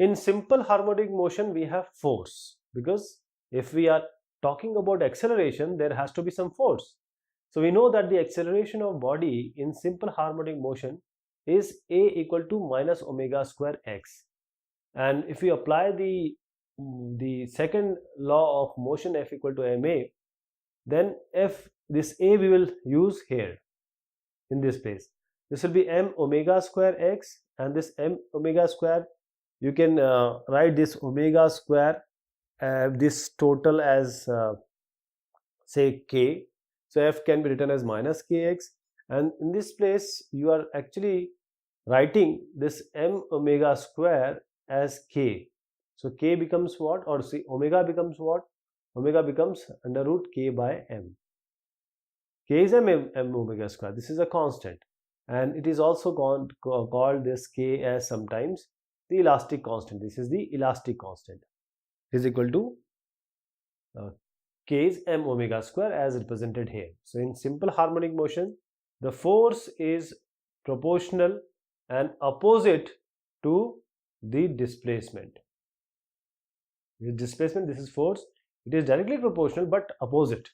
In simple harmonic motion we have force, because if we are talking about acceleration, there has to be some force. So we know that the acceleration of body in simple harmonic motion is a equal to minus omega square x. And if we apply the second law of motion, F equal to ma, then F, this a we will use here in this place. This will be m omega square x, and this m omega square, you can write this omega square, this total as say k. So F can be written as minus kx, and in this place you are actually writing this m omega square as k. So k becomes what, or see, omega becomes what? Omega becomes under root k by m. K is m omega square. This is a constant, and it is also called this k as sometimes the elastic constant. This is the elastic constant. It is equal to k is m omega square as represented here. So in simple harmonic motion, the force is proportional and opposite to the displacement. With displacement, this is force. It is directly proportional but opposite.